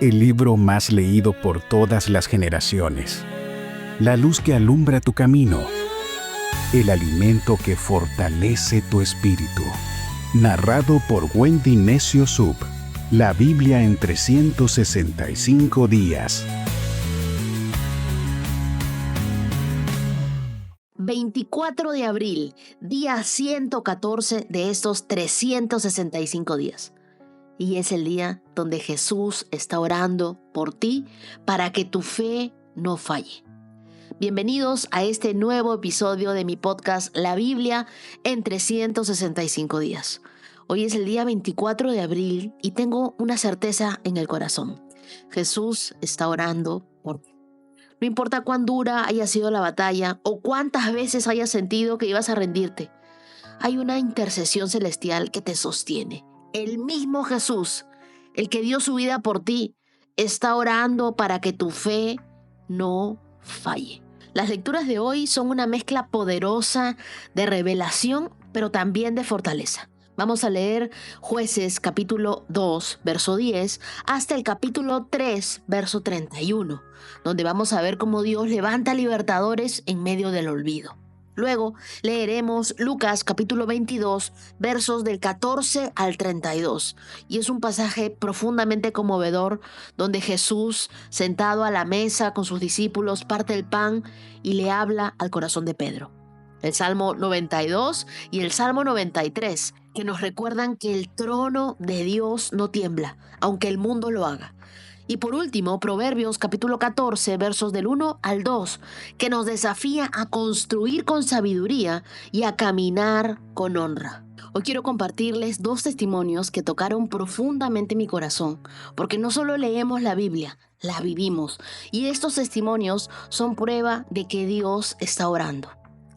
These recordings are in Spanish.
el libro más leído por todas las generaciones, la luz que alumbra tu camino, el alimento que fortalece tu espíritu. Narrado por Wendy Necio Sub, la Biblia en 365 días. 24 de abril, día 114 de estos 365 días. Y es el día donde Jesús está orando por ti para que tu fe no falle. Bienvenidos a este nuevo episodio de mi podcast La Biblia en 365 días. Hoy es el día 24 de abril y tengo una certeza en el corazón. Jesús está orando por ti. No importa cuán dura haya sido la batalla o cuántas veces hayas sentido que ibas a rendirte, hay una intercesión celestial que te sostiene. El mismo Jesús, el que dio su vida por ti, está orando para que tu fe no falle. Las lecturas de hoy son una mezcla poderosa de revelación, pero también de fortaleza. Vamos a leer Jueces capítulo 2, verso 10, hasta el capítulo 3, verso 31, donde vamos a ver cómo Dios levanta libertadores en medio del olvido. Luego leeremos Lucas capítulo 22, versos del 14 al 32. Y es un pasaje profundamente conmovedor donde Jesús, sentado a la mesa con sus discípulos, parte el pan y le habla al corazón de Pedro. El Salmo 92 y el Salmo 93, que nos recuerdan que el trono de Dios no tiembla, aunque el mundo lo haga. Y por último, Proverbios capítulo 14, versos del 1 al 2, que nos desafía a construir con sabiduría y a caminar con honra. Hoy quiero compartirles dos testimonios que tocaron profundamente mi corazón, porque no solo leemos la Biblia, la vivimos. Y estos testimonios son prueba de que Dios está orando.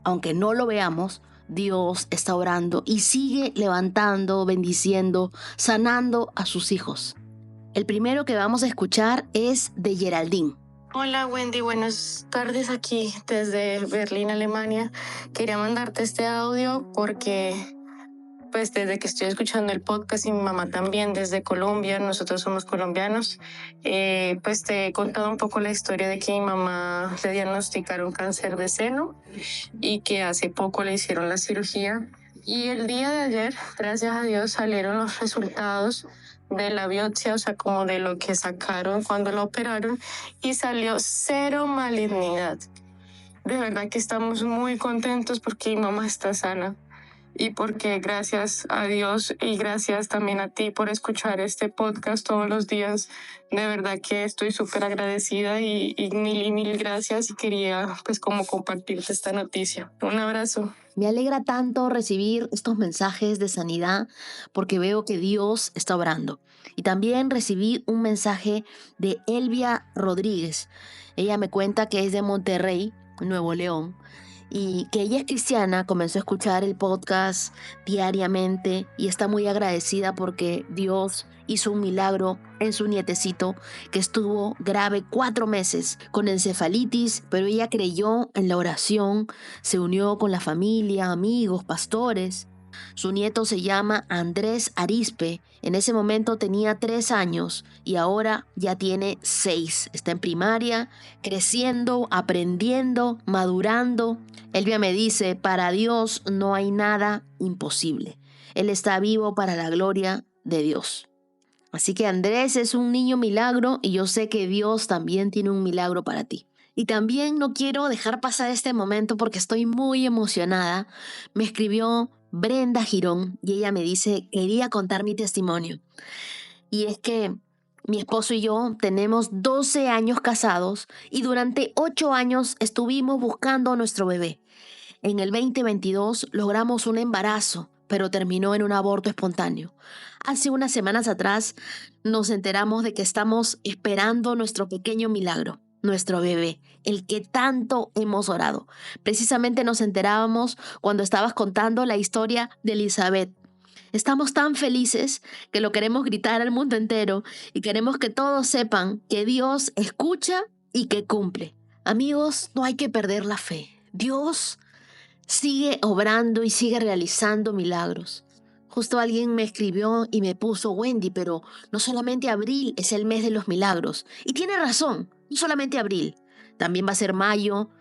Aunque no lo veamos, Dios está orando y sigue levantando, bendiciendo, sanando a sus hijos. El primero que vamos a escuchar es de Geraldine. Hola Wendy, buenas tardes aquí desde Berlín, Alemania. Quería mandarte este audio porque pues desde que estoy escuchando el podcast y mi mamá también desde Colombia, nosotros somos colombianos, pues te he contado un poco la historia de que mi mamá le diagnosticaron cáncer de seno y que hace poco le hicieron la cirugía. Y el día de ayer, gracias a Dios, salieron los resultados de la biopsia, o sea, como de lo que sacaron cuando la operaron, y salió 0 malignidad. De verdad que estamos muy contentos porque mi mamá está sana y porque gracias a Dios y gracias también a ti por escuchar este podcast todos los días. De verdad que estoy súper agradecida y mil gracias, y quería pues como compartirte esta noticia. Un abrazo. Me alegra tanto recibir estos mensajes de sanidad porque veo que Dios está obrando. Y también recibí un mensaje de Elvia Rodríguez. Ella me cuenta que es de Monterrey, Nuevo León, y que ella es cristiana, comenzó a escuchar el podcast diariamente y está muy agradecida porque Dios hizo un milagro en su nietecito que estuvo grave 4 meses con encefalitis, pero ella creyó en la oración, se unió con la familia, amigos, pastores. Su nieto se llama Andrés Arispe. En ese momento tenía 3 años y ahora ya tiene 6. Está en primaria, creciendo, aprendiendo, madurando. Elvia me dice, para Dios no hay nada imposible. Él está vivo para la gloria de Dios. Así que Andrés es un niño milagro y yo sé que Dios también tiene un milagro para ti. Y también no quiero dejar pasar este momento porque estoy muy emocionada. Me escribió Brenda Girón y ella me dice, quería contar mi testimonio. Y es que mi esposo y yo tenemos 12 años casados y durante 8 años estuvimos buscando a nuestro bebé. En el 2022 logramos un embarazo, pero terminó en un aborto espontáneo. Hace unas semanas atrás nos enteramos de que estamos esperando nuestro pequeño milagro, nuestro bebé, el que tanto hemos orado. Precisamente nos enterábamos cuando estabas contando la historia de Elizabeth. Estamos tan felices que lo queremos gritar al mundo entero y queremos que todos sepan que Dios escucha y que cumple. Amigos, no hay que perder la fe. Dios sigue obrando y sigue realizando milagros. Justo alguien me escribió y me puso, Wendy, pero no solamente abril es el mes de los milagros. Y tiene razón, no solamente abril. También va a ser mayo,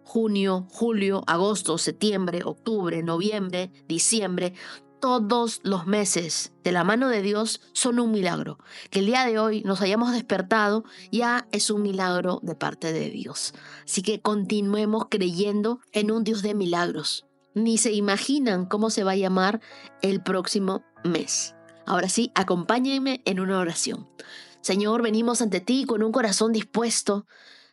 junio, julio, agosto, septiembre, octubre, noviembre, diciembre. Todos los meses de la mano de Dios son un milagro. Que el día de hoy nos hayamos despertado ya es un milagro de parte de Dios. Así que continuemos creyendo en un Dios de milagros. Ni se imaginan cómo se va a llamar el próximo mes. Ahora sí, acompáñenme en una oración. Señor, venimos ante ti con un corazón dispuesto.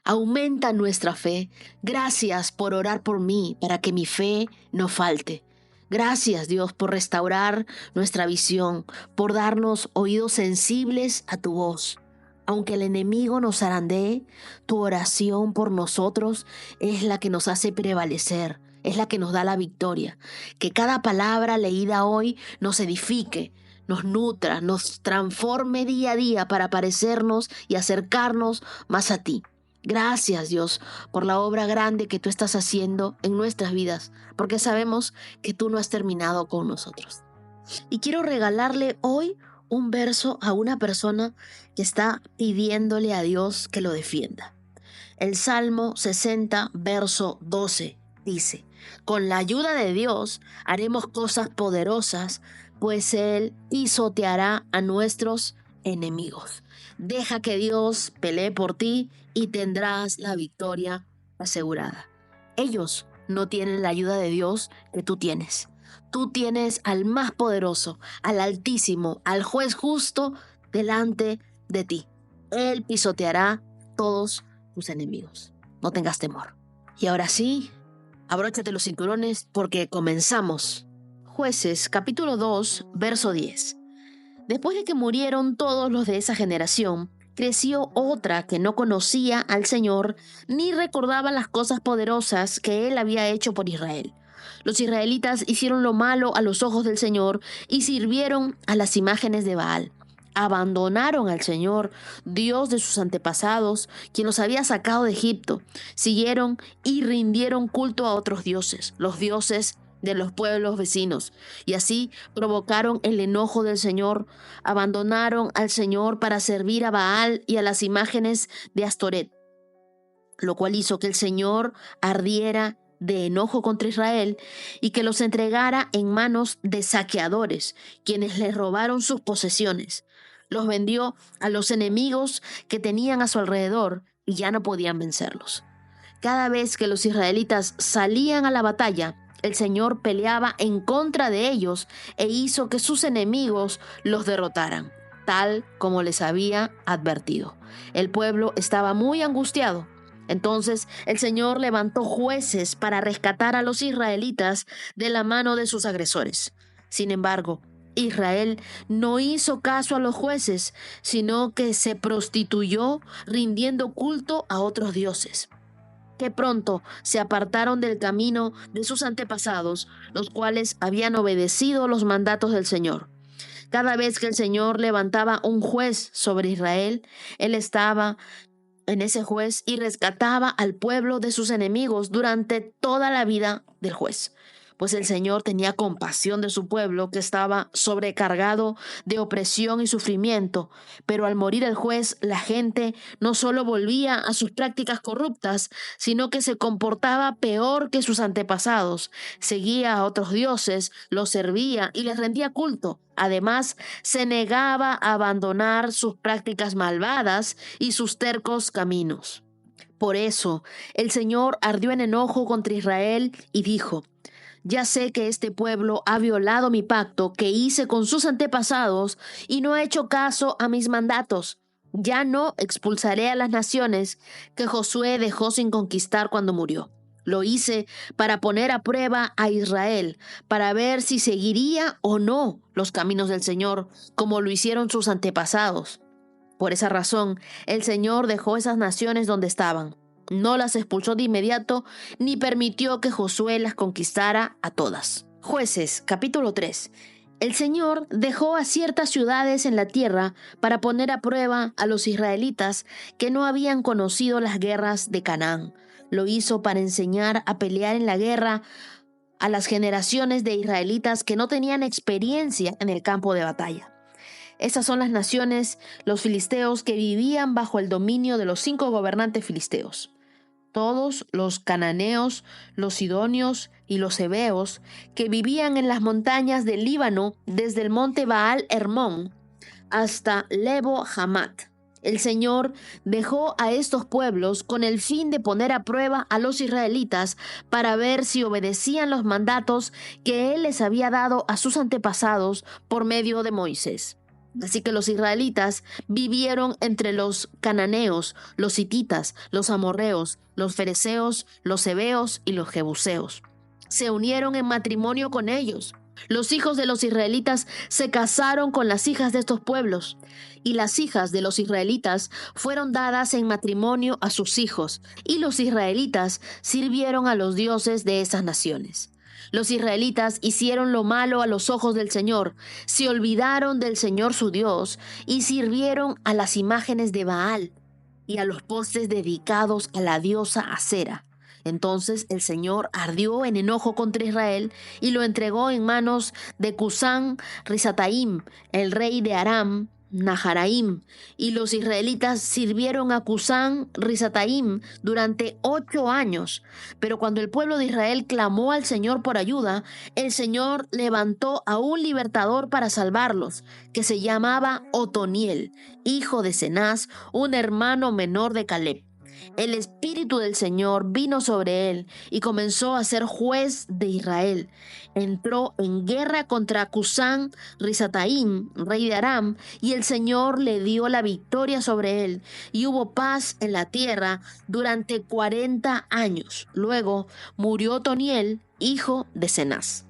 Aumenta nuestra fe. Gracias por orar por mí para que mi fe no falte. Gracias, Dios, por restaurar nuestra visión, por darnos oídos sensibles a tu voz. Aunque el enemigo nos zarandee, tu oración por nosotros es la que nos hace prevalecer, es la que nos da la victoria. Que cada palabra leída hoy nos edifique, nos nutra, nos transforme día a día para parecernos y acercarnos más a ti. Gracias, Dios, por la obra grande que tú estás haciendo en nuestras vidas, porque sabemos que tú no has terminado con nosotros. Y quiero regalarle hoy un verso a una persona que está pidiéndole a Dios que lo defienda. El Salmo 60, verso 12, dice: con la ayuda de Dios haremos cosas poderosas, pues Él pisoteará a nuestros enemigos. Deja que Dios pelee por ti y tendrás la victoria asegurada. Ellos no tienen la ayuda de Dios que tú tienes. Tú tienes al más poderoso, al Altísimo, al juez justo delante de ti. Él pisoteará todos tus enemigos. No tengas temor. Y ahora sí, abróchate los cinturones porque comenzamos. Jueces, capítulo 2, verso 10. Después de que murieron todos los de esa generación, creció otra que no conocía al Señor ni recordaba las cosas poderosas que Él había hecho por Israel. Los israelitas hicieron lo malo a los ojos del Señor y sirvieron a las imágenes de Baal. Abandonaron al Señor, Dios de sus antepasados, quien los había sacado de Egipto. Siguieron y rindieron culto a otros dioses, los dioses de los pueblos vecinos, y así provocaron el enojo del Señor. Abandonaron al Señor para servir a Baal y a las imágenes de Astoret, lo cual hizo que el Señor ardiera de enojo contra Israel y que los entregara en manos de saqueadores, quienes les robaron sus posesiones. Los vendió a los enemigos que tenían a su alrededor y ya no podían vencerlos. Cada vez que los israelitas salían a la batalla, el Señor peleaba en contra de ellos e hizo que sus enemigos los derrotaran, tal como les había advertido. El pueblo estaba muy angustiado. Entonces el Señor levantó jueces para rescatar a los israelitas de la mano de sus agresores. Sin embargo, Israel no hizo caso a los jueces, sino que se prostituyó rindiendo culto a otros dioses, que pronto se apartaron del camino de sus antepasados, los cuales habían obedecido los mandatos del Señor. Cada vez que el Señor levantaba un juez sobre Israel, Él estaba en ese juez y rescataba al pueblo de sus enemigos durante toda la vida del juez. Pues el Señor tenía compasión de su pueblo que estaba sobrecargado de opresión y sufrimiento. Pero al morir el juez, la gente no solo volvía a sus prácticas corruptas, sino que se comportaba peor que sus antepasados. Seguía a otros dioses, los servía y les rendía culto. Además, se negaba a abandonar sus prácticas malvadas y sus tercos caminos. Por eso, el Señor ardió en enojo contra Israel y dijo: ya sé que este pueblo ha violado mi pacto que hice con sus antepasados y no ha hecho caso a mis mandatos. Ya no expulsaré a las naciones que Josué dejó sin conquistar cuando murió. Lo hice para poner a prueba a Israel, para ver si seguiría o no los caminos del Señor, como lo hicieron sus antepasados. Por esa razón, el Señor dejó esas naciones donde estaban. No las expulsó de inmediato, ni permitió que Josué las conquistara a todas. Jueces, capítulo 3. El Señor dejó a ciertas ciudades en la tierra para poner a prueba a los israelitas que no habían conocido las guerras de Canaán. Lo hizo para enseñar a pelear en la guerra a las generaciones de israelitas que no tenían experiencia en el campo de batalla. Estas son las naciones, los filisteos, que vivían bajo el dominio de los 5 gobernantes filisteos. Todos los cananeos, los sidonios y los heveos, que vivían en las montañas del Líbano, desde el monte Baal Hermón hasta Lebo Hamat. El Señor dejó a estos pueblos con el fin de poner a prueba a los israelitas para ver si obedecían los mandatos que Él les había dado a sus antepasados por medio de Moisés. Así que los israelitas vivieron entre los cananeos, los hititas, los amorreos, los fereceos, los heveos y los jebuseos. Se unieron en matrimonio con ellos. Los hijos de los israelitas se casaron con las hijas de estos pueblos, y las hijas de los israelitas fueron dadas en matrimonio a sus hijos, y los israelitas sirvieron a los dioses de esas naciones. Los israelitas hicieron lo malo a los ojos del Señor, se olvidaron del Señor su Dios y sirvieron a las imágenes de Baal y a los postes dedicados a la diosa Acera. Entonces el Señor ardió en enojo contra Israel y lo entregó en manos de Cusán Risataim, el rey de Aram Naharaim, y los israelitas sirvieron a Cusán Risataim durante 8 años. Pero cuando el pueblo de Israel clamó al Señor por ayuda, el Señor levantó a un libertador para salvarlos, que se llamaba Otoniel, hijo de Cenaz, un hermano menor de Caleb. El Espíritu del Señor vino sobre él y comenzó a ser juez de Israel. Entró en guerra contra Cusán Risataim, rey de Aram, y el Señor le dio la victoria sobre él, y hubo paz en la tierra durante 40 años. Luego murió Otoniel, hijo de Cenaz.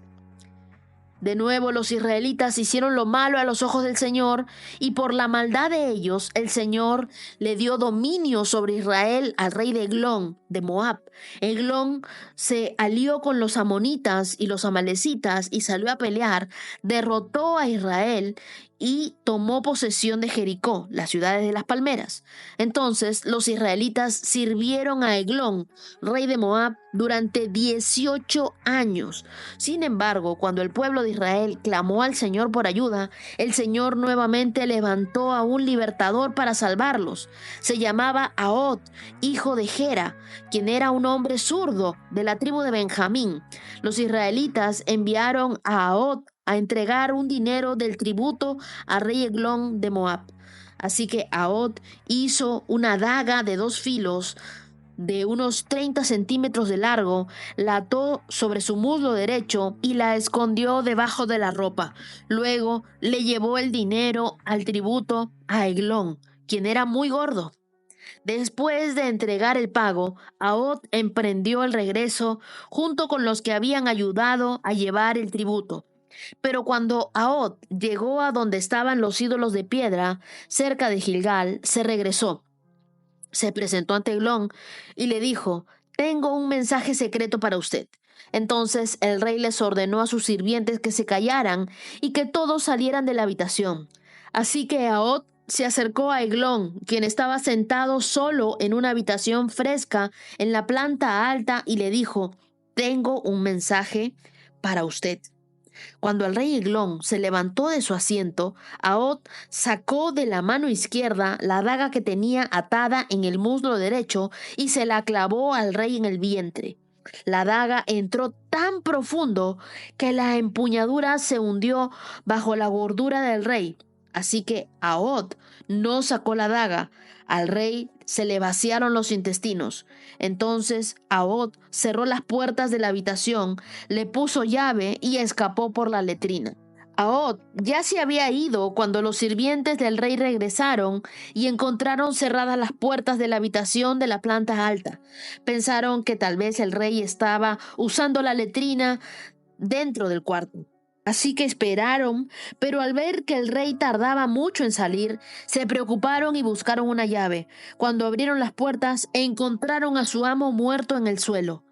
De nuevo los israelitas hicieron lo malo a los ojos del Señor, y por la maldad de ellos el Señor le dio dominio sobre Israel al rey de Eglón, de Moab. Eglón se alió con los amonitas y los amalecitas y salió a pelear, derrotó a Israel y tomó posesión de Jericó, las ciudades de las palmeras. Entonces los israelitas sirvieron a Eglón, rey de Moab, durante 18 años. Sin embargo, cuando el pueblo de Israel clamó al Señor por ayuda, el Señor nuevamente levantó a un libertador para salvarlos. Se llamaba Ahod, hijo de Gera, quien era un hombre zurdo de la tribu de Benjamín. Los israelitas enviaron a Ahod a entregar un dinero del tributo al rey Eglón de Moab. Así que Ahod hizo una daga de 2 filos de unos 30 centímetros de largo, la ató sobre su muslo derecho y la escondió debajo de la ropa. Luego le llevó el dinero al tributo a Eglón, quien era muy gordo. Después de entregar el pago, Ahod emprendió el regreso junto con los que habían ayudado a llevar el tributo. Pero cuando Ahod llegó a donde estaban los ídolos de piedra, cerca de Gilgal, se regresó. Se presentó ante Eglón y le dijo: «Tengo un mensaje secreto para usted». Entonces el rey les ordenó a sus sirvientes que se callaran y que todos salieran de la habitación. Así que Ahod se acercó a Eglón, quien estaba sentado solo en una habitación fresca en la planta alta, y le dijo: «Tengo un mensaje para usted». Cuando el rey Eglón se levantó de su asiento, Ahod sacó de la mano izquierda la daga que tenía atada en el muslo derecho y se la clavó al rey en el vientre. La daga entró tan profundo que la empuñadura se hundió bajo la gordura del rey. Así que Ahod no sacó la daga. Al rey se le vaciaron los intestinos. Entonces Ahod cerró las puertas de la habitación, le puso llave y escapó por la letrina. Ahod ya se había ido cuando los sirvientes del rey regresaron y encontraron cerradas las puertas de la habitación de la planta alta. Pensaron que tal vez el rey estaba usando la letrina dentro del cuarto. Así que esperaron, pero al ver que el rey tardaba mucho en salir, se preocuparon y buscaron una llave. Cuando abrieron las puertas, encontraron a su amo muerto en el suelo.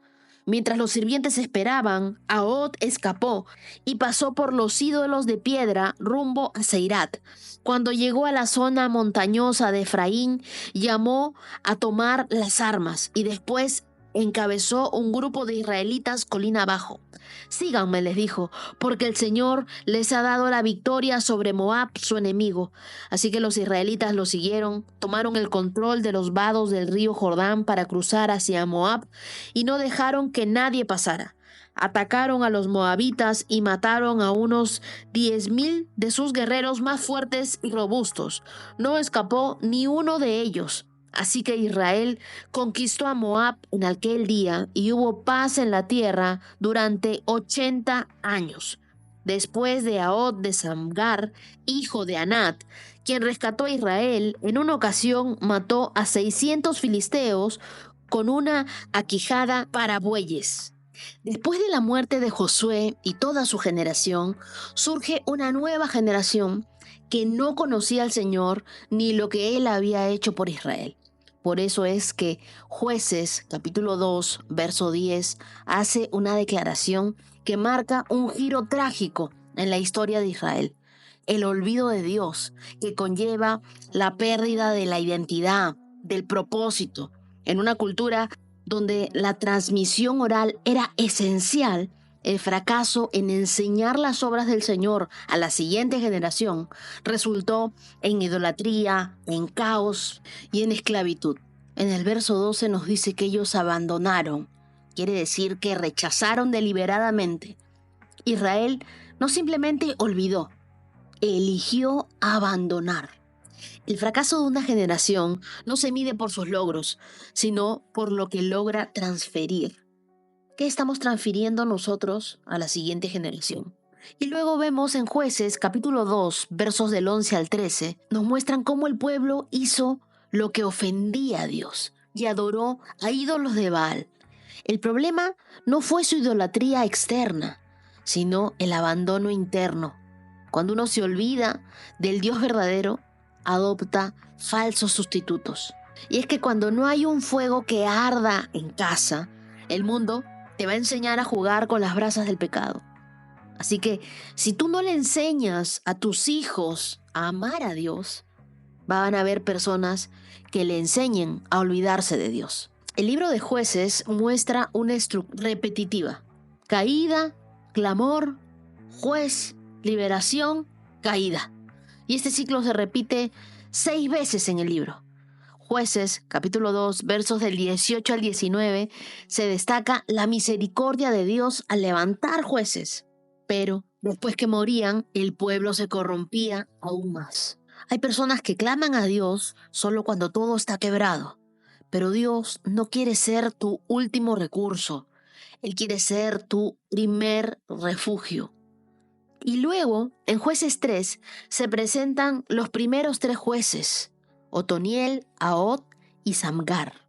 Mientras los sirvientes esperaban, Ahod escapó y pasó por los ídolos de piedra rumbo a Seirat. Cuando llegó a la zona montañosa de Efraín, llamó a tomar las armas y después encabezó un grupo de israelitas colina abajo. Síganme, les dijo, porque el Señor les ha dado la victoria sobre Moab, su enemigo. Así que los israelitas lo siguieron, tomaron el control de los vados del río Jordán para cruzar hacia Moab y no dejaron que nadie pasara. Atacaron a los moabitas y mataron a unos 10,000 de sus guerreros más fuertes y robustos. No escapó ni uno de ellos. Así que Israel conquistó a Moab en aquel día y hubo paz en la tierra durante 80 años. Después de Ahod de Samgar, hijo de Anat, quien rescató a Israel, en una ocasión mató a 600 filisteos con una aquijada para bueyes. Después de la muerte de Josué y toda su generación, surge una nueva generación que no conocía al Señor ni lo que Él había hecho por Israel. Por eso es que Jueces, capítulo 2, verso 10, hace una declaración que marca un giro trágico en la historia de Israel. El olvido de Dios, que conlleva la pérdida de la identidad, del propósito, en una cultura donde la transmisión oral era esencial. El fracaso en enseñar las obras del Señor a la siguiente generación resultó en idolatría, en caos y en esclavitud. En el verso 12 nos dice que ellos abandonaron, quiere decir que rechazaron deliberadamente. Israel no simplemente olvidó, eligió abandonar. El fracaso de una generación no se mide por sus logros, sino por lo que logra transferir. ¿Qué estamos transfiriendo nosotros a la siguiente generación? Y luego vemos en Jueces, capítulo 2, versos del 11 al 13, nos muestran cómo el pueblo hizo lo que ofendía a Dios y adoró a ídolos de Baal. El problema no fue su idolatría externa, sino el abandono interno. Cuando uno se olvida del Dios verdadero, adopta falsos sustitutos. Y es que cuando no hay un fuego que arda en casa, el mundo te va a enseñar a jugar con las brasas del pecado. Así que si tú no le enseñas a tus hijos a amar a Dios, van a haber personas que le enseñen a olvidarse de Dios. El libro de Jueces muestra una estructura repetitiva: caída, clamor, juez, liberación, caída. Y este ciclo se repite 6 veces en el libro. Jueces, capítulo 2, versos del 18 al 19, se destaca la misericordia de Dios al levantar jueces. Pero después que morían, el pueblo se corrompía aún más. Hay personas que claman a Dios solo cuando todo está quebrado. Pero Dios no quiere ser tu último recurso. Él quiere ser tu primer refugio. Y luego, en Jueces 3, se presentan los primeros 3 jueces: Otoniel, Ahod y Samgar.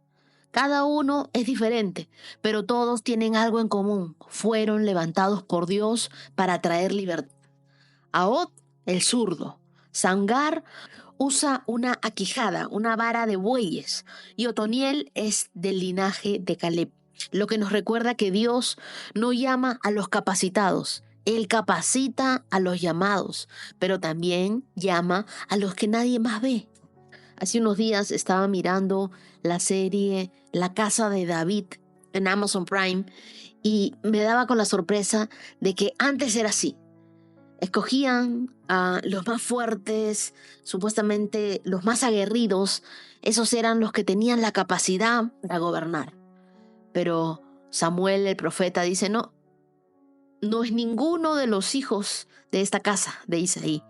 Cada uno es diferente, pero todos tienen algo en común: fueron levantados por Dios para traer libertad. Ahod, el zurdo. Samgar usa una aquijada, una vara de bueyes. Y Otoniel es del linaje de Caleb, lo que nos recuerda que Dios no llama a los capacitados. Él capacita a los llamados, pero también llama a los que nadie más ve. Hace unos días estaba mirando la serie La Casa de David en Amazon Prime y me daba con la sorpresa de que antes era así. Escogían a los más fuertes, supuestamente los más aguerridos. Esos eran los que tenían la capacidad para gobernar. Pero Samuel, el profeta, dice: no es ninguno de los hijos de esta casa de Isaí,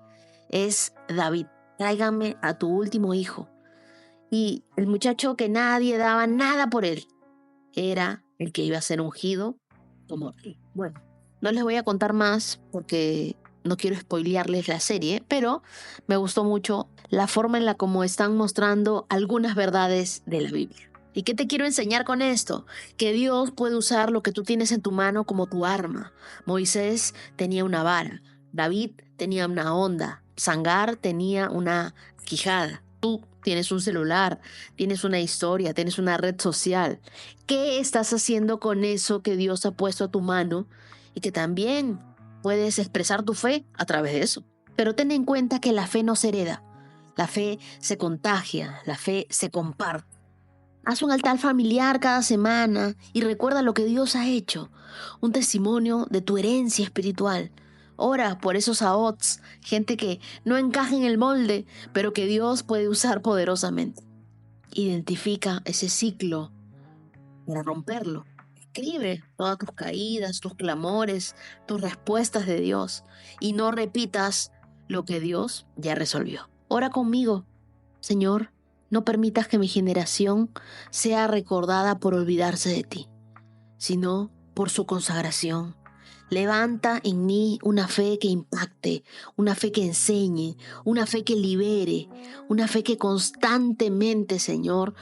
es David. Tráigame a tu último hijo. Y el muchacho que nadie daba nada por él era el que iba a ser ungido como rey. Bueno, no les voy a contar más porque no quiero spoilearles la serie, pero me gustó mucho la forma en la como están mostrando algunas verdades de la Biblia. ¿Y qué te quiero enseñar con esto? Que Dios puede usar lo que tú tienes en tu mano como tu arma. Moisés tenía una vara, David tenía una honda, Samgar tenía una quijada. Tú tienes un celular, tienes una historia, tienes una red social. ¿Qué estás haciendo con eso que Dios ha puesto a tu mano y que también puedes expresar tu fe a través de eso? Pero ten en cuenta que la fe no se hereda, la fe se contagia, la fe se comparte. Haz un altar familiar cada semana y recuerda lo que Dios ha hecho, un testimonio de tu herencia espiritual. Ora por esos AOTs, gente que no encaja en el molde, pero que Dios puede usar poderosamente. Identifica ese ciclo para romperlo. Escribe todas tus caídas, tus clamores, tus respuestas de Dios y no repitas lo que Dios ya resolvió. Ora conmigo. Señor, no permitas que mi generación sea recordada por olvidarse de ti, sino por su consagración. Levanta en mí una fe que impacte, una fe que enseñe, una fe que libere, una fe que constantemente, Señor,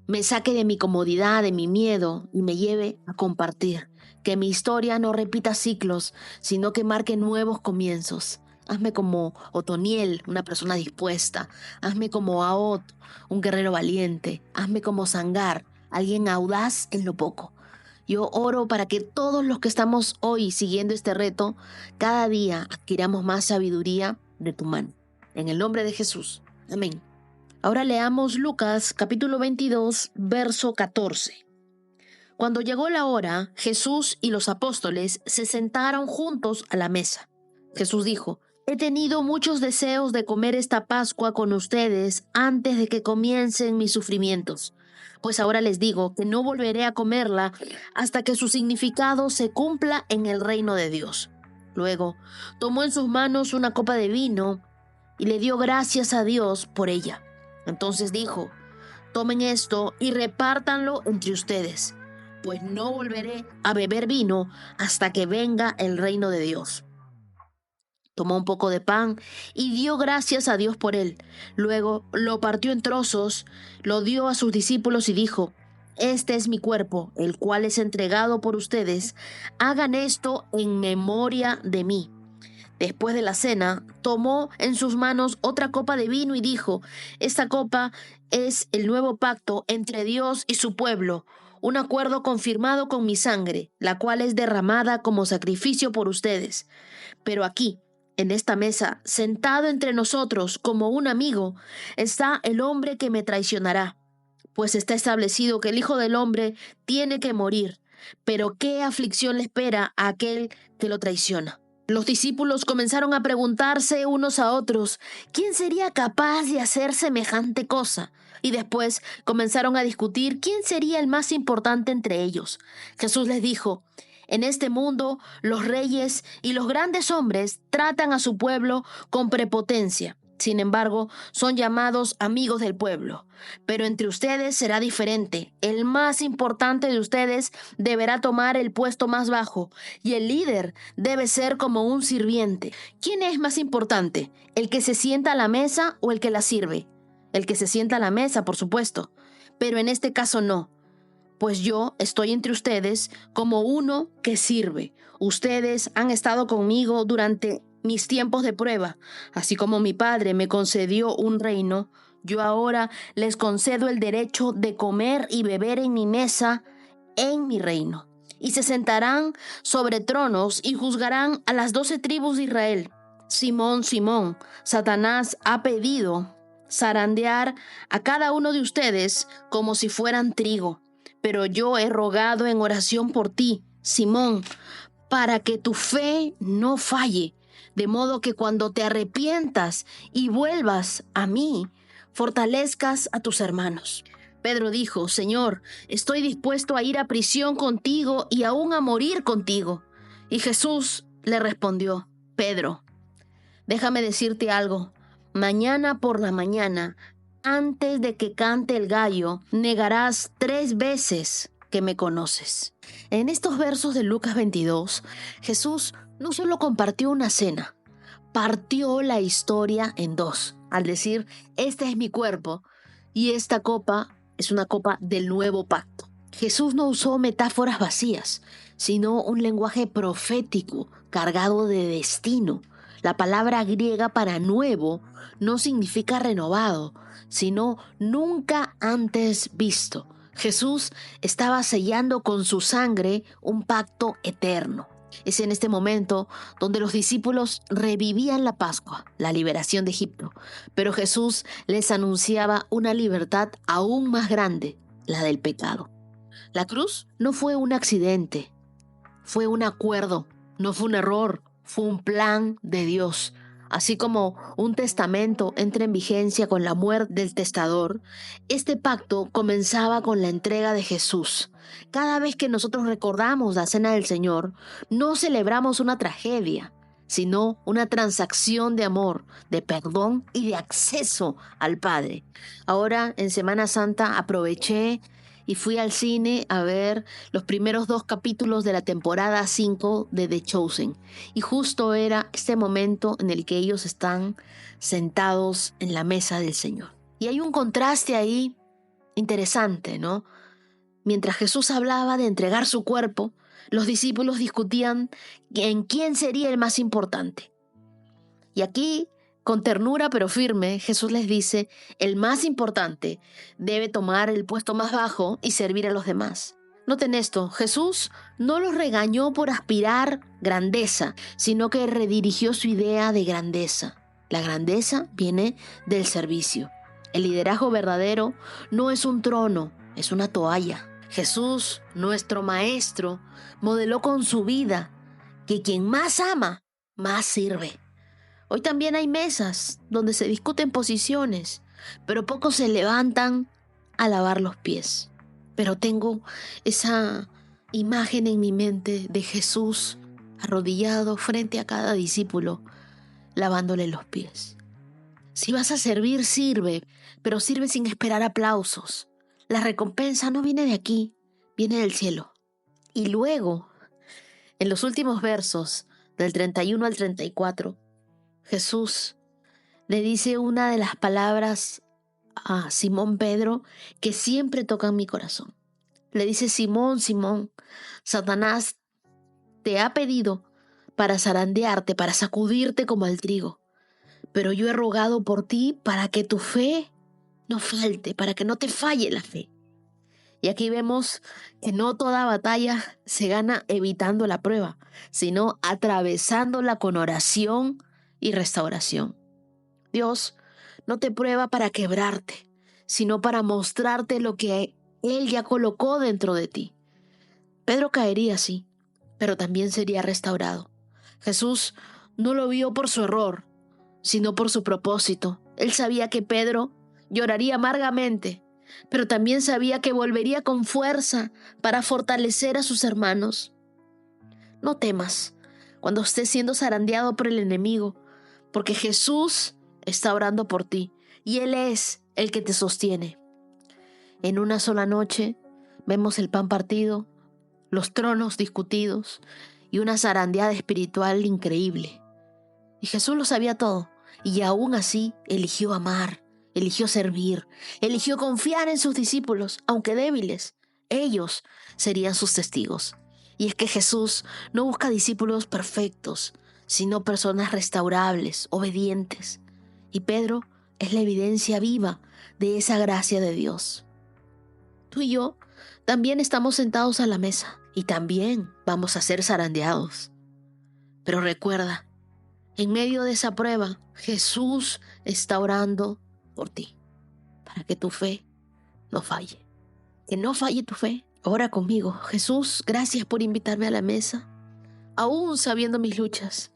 me saque de mi comodidad, de mi miedo y me lleve a compartir. Que mi historia no repita ciclos, sino que marque nuevos comienzos. Hazme como Otoniel, una persona dispuesta. Hazme como Aot, un guerrero valiente. Hazme como Sangar, alguien audaz en lo poco. Yo oro para que todos los que estamos hoy siguiendo este reto, cada día adquiramos más sabiduría de tu mano. En el nombre de Jesús. Amén. Ahora leamos Lucas capítulo 22, verso 14. Cuando llegó la hora, Jesús y los apóstoles se sentaron juntos a la mesa. Jesús dijo: He tenido muchos deseos de comer esta Pascua con ustedes antes de que comiencen mis sufrimientos. Pues ahora les digo que no volveré a comerla hasta que su significado se cumpla en el reino de Dios. Luego, tomó en sus manos una copa de vino y le dio gracias a Dios por ella. Entonces dijo: Tomen esto y repártanlo entre ustedes, pues no volveré a beber vino hasta que venga el reino de Dios. Tomó un poco de pan y dio gracias a Dios por él. Luego lo partió en trozos, lo dio a sus discípulos y dijo: Este es mi cuerpo, el cual es entregado por ustedes. Hagan esto en memoria de mí. Después de la cena, tomó en sus manos otra copa de vino y dijo: Esta copa es el nuevo pacto entre Dios y su pueblo, un acuerdo confirmado con mi sangre, la cual es derramada como sacrificio por ustedes. Pero aquí, en esta mesa, sentado entre nosotros como un amigo, está el hombre que me traicionará. Pues está establecido que el Hijo del Hombre tiene que morir. Pero ¿qué aflicción le espera a aquel que lo traiciona? Los discípulos comenzaron a preguntarse unos a otros: ¿quién sería capaz de hacer semejante cosa? Y después comenzaron a discutir quién sería el más importante entre ellos. Jesús les dijo: En este mundo, los reyes y los grandes hombres tratan a su pueblo con prepotencia. Sin embargo, son llamados amigos del pueblo. Pero entre ustedes será diferente. El más importante de ustedes deberá tomar el puesto más bajo, y el líder debe ser como un sirviente. ¿Quién es más importante? ¿El que se sienta a la mesa o el que la sirve? El que se sienta a la mesa, por supuesto. Pero en este caso no. Pues yo estoy entre ustedes como uno que sirve. Ustedes han estado conmigo durante mis tiempos de prueba. Así como mi Padre me concedió un reino, yo ahora les concedo el derecho de comer y beber en mi mesa, en mi reino. Y se sentarán sobre tronos y juzgarán a las 12 tribus de Israel. Simón, Simón, Satanás ha pedido zarandear a cada uno de ustedes como si fueran trigo. Pero yo he rogado en oración por ti, Simón, para que tu fe no falle, de modo que cuando te arrepientas y vuelvas a mí, fortalezcas a tus hermanos. Pedro dijo: Señor, estoy dispuesto a ir a prisión contigo y aún a morir contigo. Y Jesús le respondió: Pedro, déjame decirte algo. Mañana por la mañana, antes de que cante el gallo, negarás 3 veces que me conoces. En estos versos de Lucas 22, Jesús no solo compartió una cena, partió la historia en 2, al decir: este es mi cuerpo y esta copa es una copa del nuevo pacto. Jesús no usó metáforas vacías, sino un lenguaje profético cargado de destino. La palabra griega para nuevo no significa renovado, sino nunca antes visto. Jesús estaba sellando con su sangre un pacto eterno. Es en este momento donde los discípulos revivían la Pascua, la liberación de Egipto, pero Jesús les anunciaba una libertad aún más grande, la del pecado. La cruz no fue un accidente, fue un acuerdo, no fue un error, fue un plan de Dios. Así como un testamento entra en vigencia con la muerte del testador, este pacto comenzaba con la entrega de Jesús. Cada vez que nosotros recordamos la cena del Señor, no celebramos una tragedia, sino una transacción de amor, de perdón y de acceso al Padre. Ahora, en Semana Santa, aproveché y fui al cine a ver los primeros 2 capítulos de la temporada 5 de The Chosen. Y justo era este momento en el que ellos están sentados en la mesa del Señor. Y hay un contraste ahí interesante, ¿no? Mientras Jesús hablaba de entregar su cuerpo, los discípulos discutían en quién sería el más importante. Y aquí, con ternura pero firme, Jesús les dice, el más importante debe tomar el puesto más bajo y servir a los demás. Noten esto, Jesús no los regañó por aspirar grandeza, sino que redirigió su idea de grandeza. La grandeza viene del servicio. El liderazgo verdadero no es un trono, es una toalla. Jesús, nuestro maestro, modeló con su vida que quien más ama, más sirve. Hoy también hay mesas donde se discuten posiciones, pero pocos se levantan a lavar los pies. Pero tengo esa imagen en mi mente de Jesús arrodillado frente a cada discípulo, lavándole los pies. Si vas a servir, sirve, pero sirve sin esperar aplausos. La recompensa no viene de aquí, viene del cielo. Y luego, en los últimos versos, del 31 al 34, Jesús le dice una de las palabras a Simón Pedro que siempre tocan mi corazón. Le dice, Simón, Simón, Satanás te ha pedido para zarandearte, para sacudirte como al trigo. Pero yo he rogado por ti para que tu fe no falte, para que no te falle la fe. Y aquí vemos que no toda batalla se gana evitando la prueba, sino atravesándola con oración y restauración. Dios no te prueba para quebrarte, sino para mostrarte lo que Él ya colocó dentro de ti. Pedro caería, sí, pero también sería restaurado. Jesús no lo vio por su error, sino por su propósito. Él sabía que Pedro lloraría amargamente, pero también sabía que volvería con fuerza para fortalecer a sus hermanos. No temas cuando estés siendo zarandeado por el enemigo, porque Jesús está orando por ti y Él es el que te sostiene. En una sola noche vemos el pan partido, los tronos discutidos y una zarandeada espiritual increíble. Y Jesús lo sabía todo y aún así eligió amar, eligió servir, eligió confiar en sus discípulos, aunque débiles. Ellos serían sus testigos. Y es que Jesús no busca discípulos perfectos, sino personas restaurables, obedientes. Y Pedro es la evidencia viva de esa gracia de Dios. Tú y yo también estamos sentados a la mesa y también vamos a ser zarandeados. Pero recuerda, en medio de esa prueba, Jesús está orando por ti, para que tu fe no falle. Que no falle tu fe. Ora conmigo. Jesús, gracias por invitarme a la mesa, aún sabiendo mis luchas.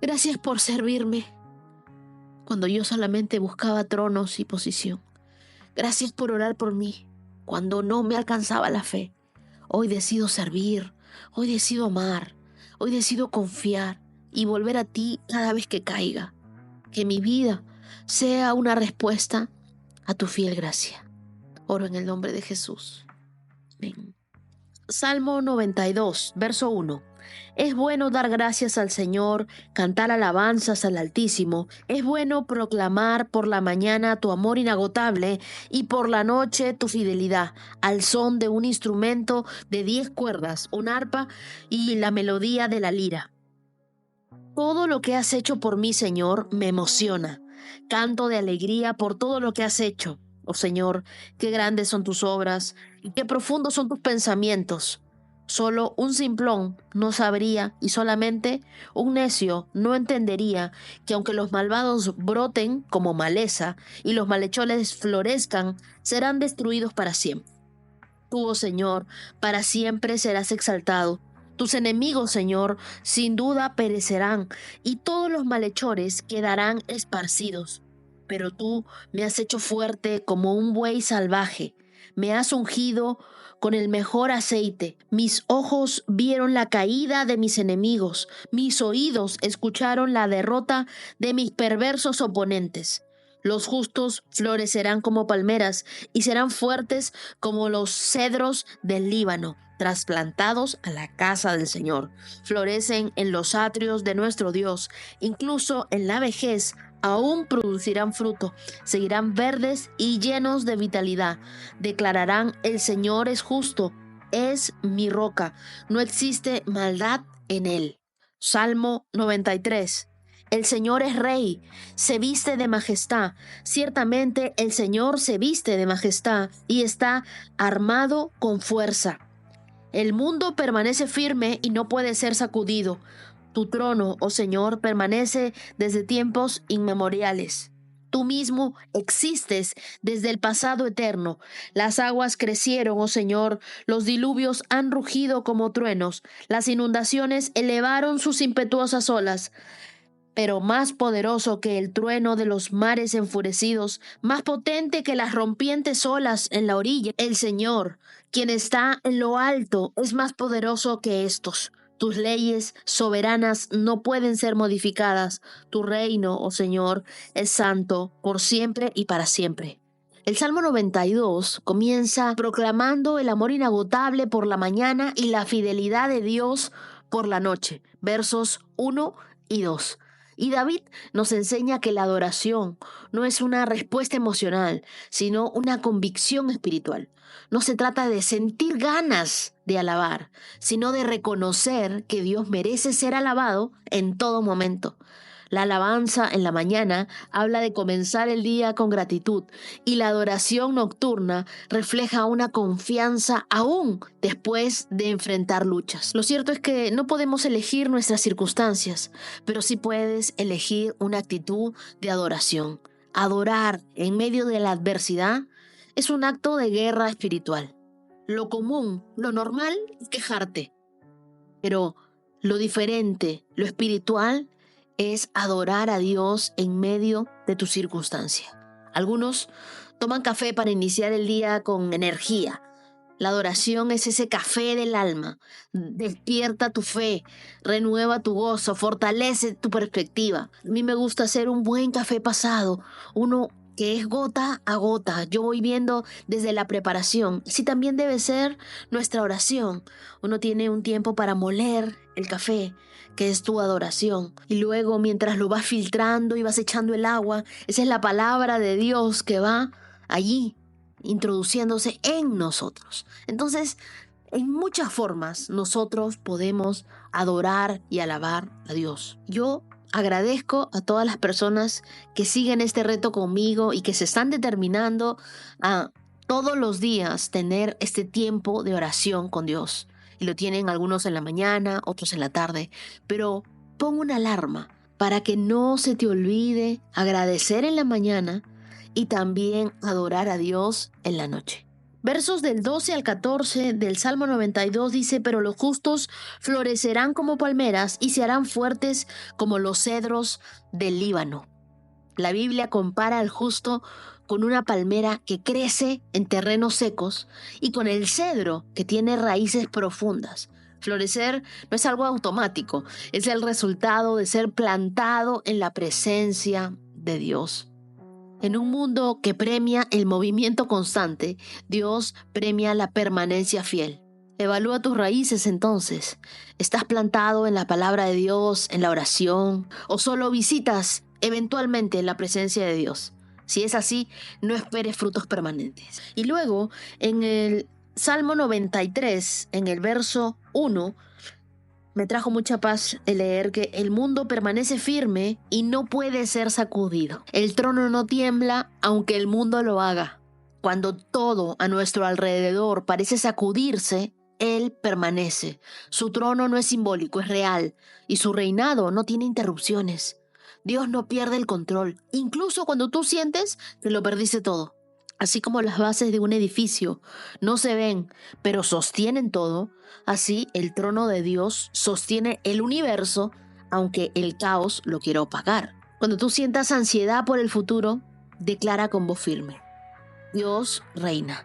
Gracias por servirme cuando yo solamente buscaba tronos y posición. Gracias por orar por mí cuando no me alcanzaba la fe. Hoy decido servir, hoy decido amar, hoy decido confiar y volver a ti cada vez que caiga. Que mi vida sea una respuesta a tu fiel gracia. Oro en el nombre de Jesús. Amén. Salmo 92, verso 1. Es bueno dar gracias al Señor, cantar alabanzas al Altísimo. Es bueno proclamar por la mañana tu amor inagotable y por la noche tu fidelidad, al son de un instrumento de 10 cuerdas, un arpa y la melodía de la lira. Todo lo que has hecho por mí, Señor, me emociona. Canto de alegría por todo lo que has hecho. Oh Señor, qué grandes son tus obras y qué profundos son tus pensamientos. Solo un simplón no sabría y solamente un necio no entendería que aunque los malvados broten como maleza y los malhechores florezcan, serán destruidos para siempre. Tú, oh Señor, para siempre serás exaltado. Tus enemigos, Señor, sin duda perecerán, y todos los malhechores quedarán esparcidos. Pero tú me has hecho fuerte como un buey salvaje. Me has ungido con el mejor aceite. Mis ojos vieron la caída de mis enemigos. Mis oídos escucharon la derrota de mis perversos oponentes. Los justos florecerán como palmeras y serán fuertes como los cedros del Líbano, trasplantados a la casa del Señor. Florecen en los atrios de nuestro Dios. Incluso en la vejez aún producirán fruto. Seguirán verdes y llenos de vitalidad. Declararán: el Señor es justo, es mi roca. No existe maldad en él. Salmo 93. El Señor es rey, se viste de majestad. Ciertamente el Señor se viste de majestad y está armado con fuerza. El mundo permanece firme y no puede ser sacudido. Tu trono, oh Señor, permanece desde tiempos inmemoriales. Tú mismo existes desde el pasado eterno. Las aguas crecieron, oh Señor, los diluvios han rugido como truenos, las inundaciones elevaron sus impetuosas olas. Pero más poderoso que el trueno de los mares enfurecidos, más potente que las rompientes olas en la orilla, el Señor, quien está en lo alto, es más poderoso que estos. Tus leyes soberanas no pueden ser modificadas. Tu reino, oh Señor, es santo por siempre y para siempre. El Salmo 92 comienza proclamando el amor inagotable por la mañana y la fidelidad de Dios por la noche. Versos 1 y 2. Y David nos enseña que la adoración no es una respuesta emocional, sino una convicción espiritual. No se trata de sentir ganas de alabar, sino de reconocer que Dios merece ser alabado en todo momento. La alabanza en la mañana habla de comenzar el día con gratitud y la adoración nocturna refleja una confianza aún después de enfrentar luchas. Lo cierto es que no podemos elegir nuestras circunstancias, pero sí puedes elegir una actitud de adoración. Adorar en medio de la adversidad es un acto de guerra espiritual. Lo común, lo normal es quejarte, pero lo diferente, lo espiritual, es adorar a Dios en medio de tu circunstancia. Algunos toman café para iniciar el día con energía. La adoración es ese café del alma. Despierta tu fe, renueva tu gozo, fortalece tu perspectiva. A mí me gusta hacer un buen café pasado, uno que es gota a gota. Yo voy viendo desde la preparación. Así también debe ser nuestra oración. Uno tiene un tiempo para moler el café, que es tu adoración. Y luego, mientras lo vas filtrando y vas echando el agua, esa es la palabra de Dios que va allí, introduciéndose en nosotros. Entonces, en muchas formas nosotros podemos adorar y alabar a Dios. Yo agradezco a todas las personas que siguen este reto conmigo y que se están determinando a todos los días tener este tiempo de oración con Dios. Y lo tienen algunos en la mañana, otros en la tarde. Pero pon una alarma para que no se te olvide agradecer en la mañana y también adorar a Dios en la noche. Versos del 12 al 14 del Salmo 92 dice: pero los justos florecerán como palmeras y se harán fuertes como los cedros del Líbano. La Biblia compara al justo con una palmera que crece en terrenos secos y con el cedro que tiene raíces profundas. Florecer no es algo automático, es el resultado de ser plantado en la presencia de Dios. En un mundo que premia el movimiento constante, Dios premia la permanencia fiel. Evalúa tus raíces entonces. ¿Estás plantado en la palabra de Dios, en la oración, o solo visitas eventualmente la presencia de Dios? Si es así, no esperes frutos permanentes. Y luego, en el Salmo 93, en el verso 1, me trajo mucha paz el leer que el mundo permanece firme y no puede ser sacudido. El trono no tiembla aunque el mundo lo haga. Cuando todo a nuestro alrededor parece sacudirse, Él permanece. Su trono no es simbólico, es real, y su reinado no tiene interrupciones. Dios no pierde el control, incluso cuando tú sientes que lo perdiste todo. Así como las bases de un edificio no se ven, pero sostienen todo, así el trono de Dios sostiene el universo, aunque el caos lo quiera opacar. Cuando tú sientas ansiedad por el futuro, declara con voz firme: Dios reina.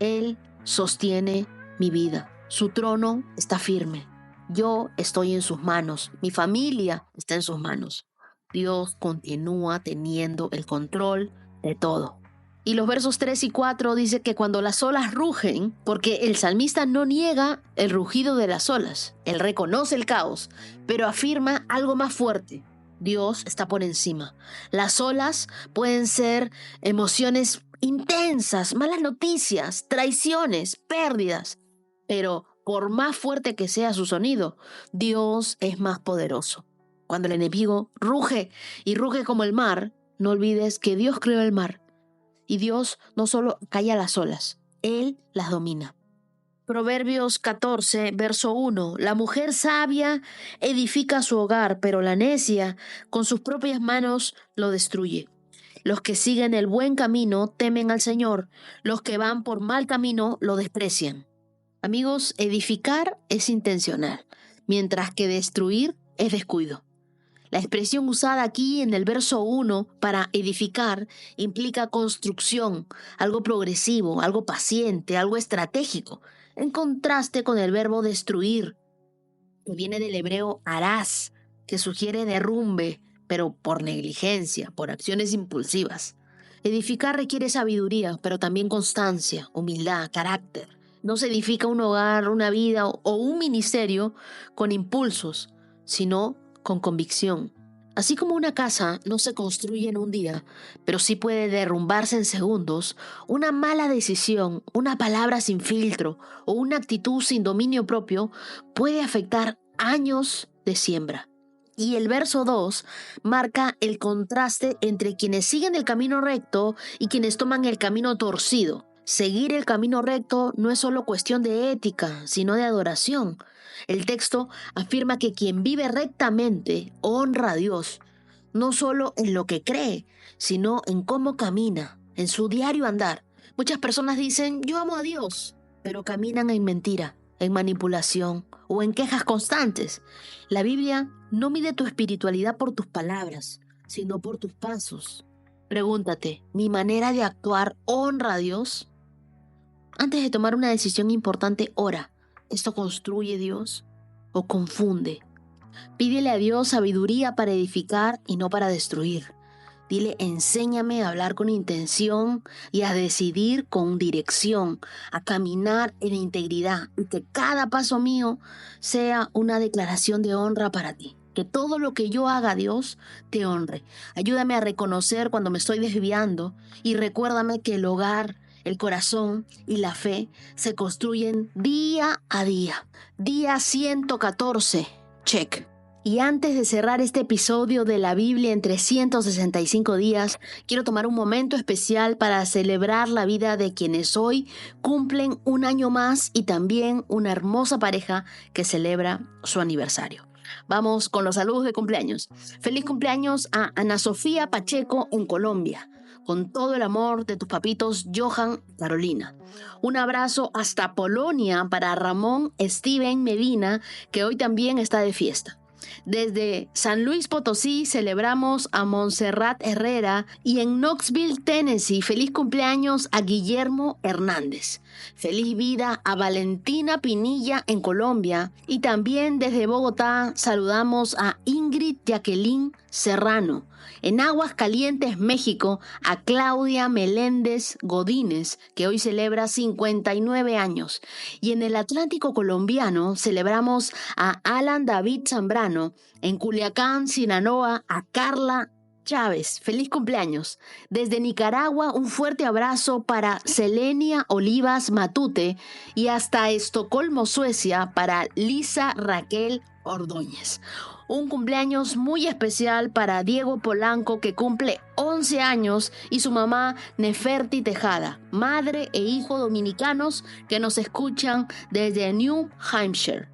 Él sostiene mi vida. Su trono está firme. Yo estoy en sus manos. Mi familia está en sus manos. Dios continúa teniendo el control de todo. Y los versos 3 y 4 dice que cuando las olas rugen, porque el salmista no niega el rugido de las olas, él reconoce el caos, pero afirma algo más fuerte: Dios está por encima. Las olas pueden ser emociones intensas, malas noticias, traiciones, pérdidas, pero por más fuerte que sea su sonido, Dios es más poderoso. Cuando el enemigo ruge y ruge como el mar, no olvides que Dios creó el mar. Y Dios no solo calla las olas, Él las domina. Proverbios 14, verso 1. La mujer sabia edifica su hogar, pero la necia con sus propias manos lo destruye. Los que siguen el buen camino temen al Señor, los que van por mal camino lo desprecian. Amigos, edificar es intencional, mientras que destruir es descuido. La expresión usada aquí en el verso 1 para edificar implica construcción, algo progresivo, algo paciente, algo estratégico, en contraste con el verbo destruir, que viene del hebreo harás, que sugiere derrumbe, pero por negligencia, por acciones impulsivas. Edificar requiere sabiduría, pero también constancia, humildad, carácter. No se edifica un hogar, una vida o un ministerio con impulsos, sino con convicción. Así como una casa no se construye en un día, pero sí puede derrumbarse en segundos, una mala decisión, una palabra sin filtro o una actitud sin dominio propio puede afectar años de siembra. Y el verso 2 marca el contraste entre quienes siguen el camino recto y quienes toman el camino torcido. Seguir el camino recto no es solo cuestión de ética, sino de adoración. El texto afirma que quien vive rectamente honra a Dios, no solo en lo que cree, sino en cómo camina, en su diario andar. Muchas personas dicen: yo amo a Dios, pero caminan en mentira, en manipulación o en quejas constantes. La Biblia no mide tu espiritualidad por tus palabras, sino por tus pasos. Pregúntate: ¿mi manera de actuar honra a Dios? Antes de tomar una decisión importante, ora. ¿Esto construye Dios o confunde? Pídele a Dios sabiduría para edificar y no para destruir. Dile: enséñame a hablar con intención y a decidir con dirección, a caminar en integridad, y que cada paso mío sea una declaración de honra para ti. Que todo lo que yo haga, Dios, te honre. Ayúdame a reconocer cuando me estoy desviando y recuérdame que el hogar, el corazón y la fe se construyen día a día. Día 114, check. Y antes de cerrar este episodio de la Biblia en 365 días, quiero tomar un momento especial para celebrar la vida de quienes hoy cumplen un año más y también una hermosa pareja que celebra su aniversario. Vamos con los saludos de cumpleaños. Feliz cumpleaños a Ana Sofía Pacheco en Colombia. Con todo el amor de tus papitos Johan y Carolina. Un abrazo hasta Polonia para Ramón Steven Medina, que hoy también está de fiesta. Desde San Luis Potosí celebramos a Montserrat Herrera y en Knoxville, Tennessee, feliz cumpleaños a Guillermo Hernández. Feliz vida a Valentina Pinilla en Colombia y también desde Bogotá saludamos a Ingrid Jacqueline Serrano. En Aguascalientes, México, a Claudia Meléndez Godínez, que hoy celebra 59 años. Y en el Atlántico colombiano celebramos a Alan David Zambrano. En Culiacán, Sinaloa, a Carla Chávez. Feliz cumpleaños. Desde Nicaragua, un fuerte abrazo para Selenia Olivas Matute y hasta Estocolmo, Suecia, para Lisa Raquel Ordóñez. Un cumpleaños muy especial para Diego Polanco, que cumple 11 años, y su mamá Neferti Tejada, madre e hijo dominicanos que nos escuchan desde New Hampshire.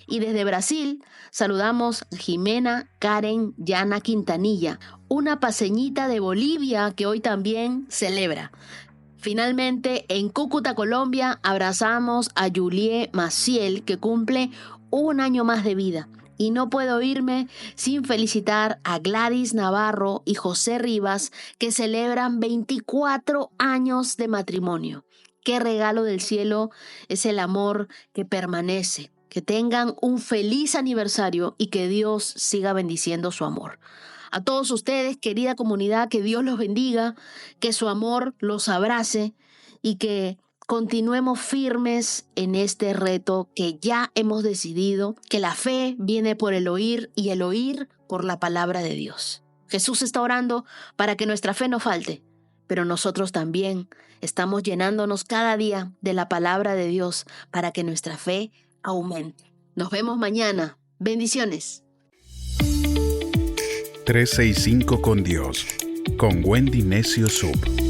Y desde Brasil saludamos a Jimena Karen Yana Quintanilla, una paseñita de Bolivia que hoy también celebra. Finalmente, en Cúcuta, Colombia, abrazamos a Julie Maciel, que cumple un año más de vida. Y no puedo irme sin felicitar a Gladys Navarro y José Rivas, que celebran 24 años de matrimonio. Qué regalo del cielo es el amor que permanece. Que tengan un feliz aniversario y que Dios siga bendiciendo su amor. A todos ustedes, querida comunidad, que Dios los bendiga, que su amor los abrace y que continuemos firmes en este reto que ya hemos decidido, que la fe viene por el oír y el oír por la palabra de Dios. Jesús está orando para que nuestra fe no falte, pero nosotros también estamos llenándonos cada día de la palabra de Dios para que nuestra fe aumente. Nos vemos mañana. Bendiciones. 365 con Dios, con Wendy Necio Sub.